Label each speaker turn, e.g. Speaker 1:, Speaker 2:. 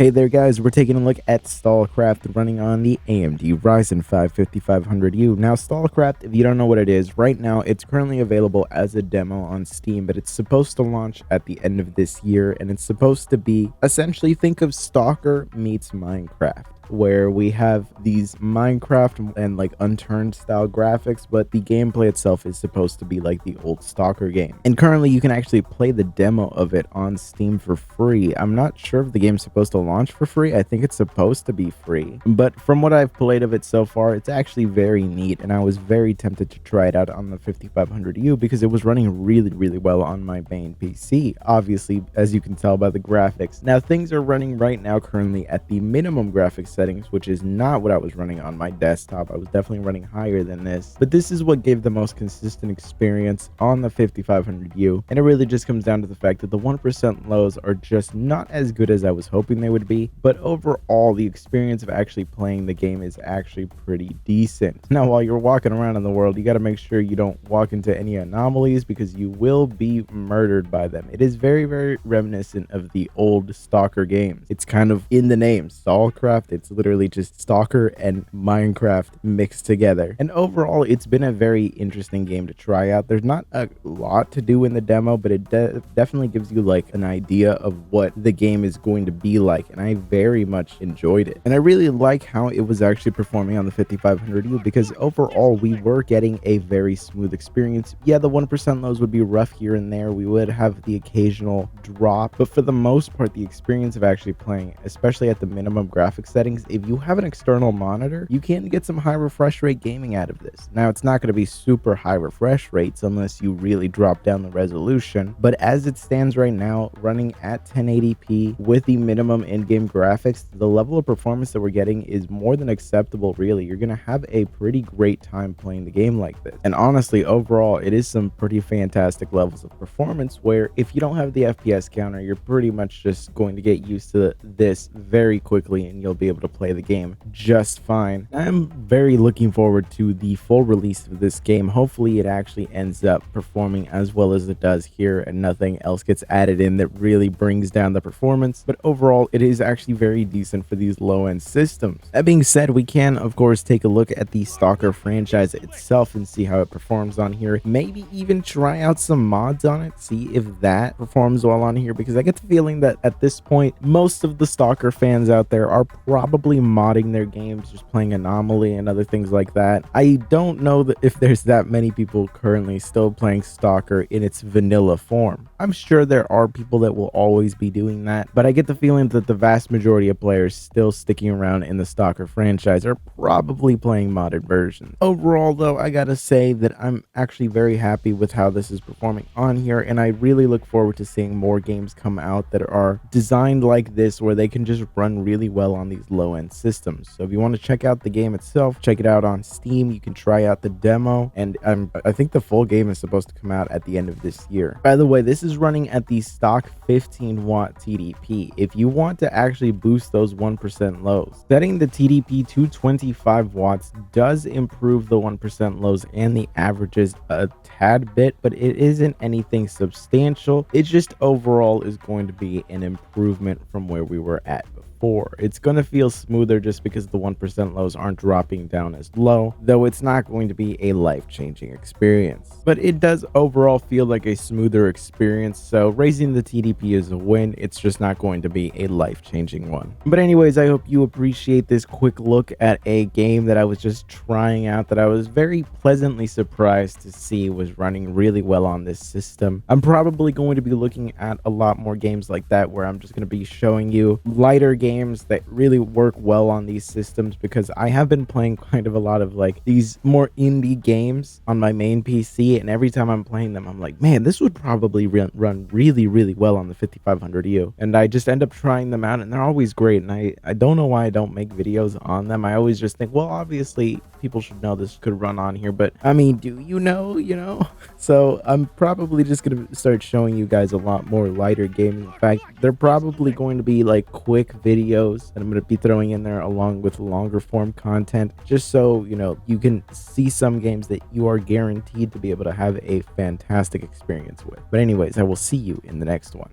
Speaker 1: Hey there guys, we're taking a look at STALCRAFT running on the AMD Ryzen 5 5500U. Now STALCRAFT, if you don't know what it is, right now it's currently available as a demo on Steam, but it's supposed to launch at the end of this year, and it's supposed to be essentially, think of Stalker meets Minecraft, where we have these Minecraft and like unturned style graphics, but the gameplay itself is supposed to be like the old Stalker game. And currently you can actually play the demo of it on Steam for free. I'm not sure if the game's supposed to launch for free. I think it's supposed to be free, but from what I've played of it so far, it's actually very neat, and I was very tempted to try it out on the 5500U because it was running really well on my main PC, obviously, as you can tell by the graphics. Now things are running right now currently at the minimum graphics settings, which is not what I was running on my desktop. I was definitely running higher than this, but this is what gave the most consistent experience on the 5500U, and it really just comes down to the fact that the 1% lows are just not as good as I was hoping they would be, but overall the experience of actually playing the game is actually pretty decent. Now while you're walking around in the world, you got to make sure you don't walk into any anomalies because you will be murdered by them. It is very reminiscent of the old Stalker games. It's kind of in the name, STALCRAFT. It's literally just Stalker and Minecraft mixed together, and overall it's been a very interesting game to try out. There's not a lot to do in the demo, but it definitely gives you like an idea of what the game is going to be like, and I very much enjoyed it. And I really like how it was actually performing on the 5500U because overall we were getting a very smooth experience. Yeah, the 1% lows would be rough here and there, we would have the occasional drop, but for the most part the experience of actually playing, especially at the minimum graphics settings, if you have an external monitor, you can get some high refresh rate gaming out of this. Now it's not going to be super high refresh rates unless you really drop down the resolution, but as it stands right now, running at 1080p with the minimum in-game graphics, the level of performance that we're getting is more than acceptable. Really, you're gonna have a pretty great time playing the game like this, and honestly overall it is some pretty fantastic levels of performance where if you don't have the FPS counter, you're pretty much just going to get used to this very quickly and you'll be able to play the game just fine. I'm very looking forward to the full release of this game. Hopefully it actually ends up performing as well as it does here and nothing else gets added in that really brings down the performance, but overall it is actually very decent for these low-end systems. That being said, we can of course take a look at the Stalker franchise itself and see how it performs on here, maybe even try out some mods on it, see if that performs well on here, because I get the feeling that at this point most of the Stalker fans out there are probably modding their games, just playing Anomaly and other things like that. I don't know that if there's that many people currently still playing Stalker in its vanilla form. I'm sure there are people that will always be doing that, but I get the feeling that the vast majority of players still sticking around in the Stalker franchise are probably playing modded versions. Overall though, I gotta say that I'm actually very happy with how this is performing on here, and I really look forward to seeing more games come out that are designed like this, where they can just run really well on these low-end systems. So if you want to check out the game itself, check it out on Steam. You can try out the demo, and I think the full game is supposed to come out at the end of this year. By the way, this is running at the stock 15-watt TDP. If you want to actually boost those 1% lows, setting the TDP to 25 watts does improve the 1% lows and the averages a tad bit, but it isn't anything substantial. It just overall is going to be an improvement from where we were at before. It's going to feel smoother just because the 1% lows aren't dropping down as low, though it's not going to be a life-changing experience. But it does overall feel like a smoother experience, so raising the TDP is a win. It's just not going to be a life-changing one. But anyways, I hope you appreciate this quick look at a game that I was just trying out, that I was very pleasantly surprised to see was running really well on this system. I'm probably going to be looking at a lot more games like that, where I'm just going to be showing you lighter games that really work well on these systems, because I have been playing kind of a lot of like these more indie games on my main PC, and every time I'm playing them I'm like, man, this would probably run really well on the 5500U, and I just end up trying them out and they're always great, and I don't know why I don't make videos on them. I always just think, well, obviously people should know this could run on here, but I mean, do you know? So I'm probably just gonna start showing you guys a lot more lighter games. In fact, they're probably going to be like quick videos that I'm going to be throwing in there along with longer form content, just so you can see some games that you are guaranteed to be able to have a fantastic experience with. But anyways, I will see you in the next one.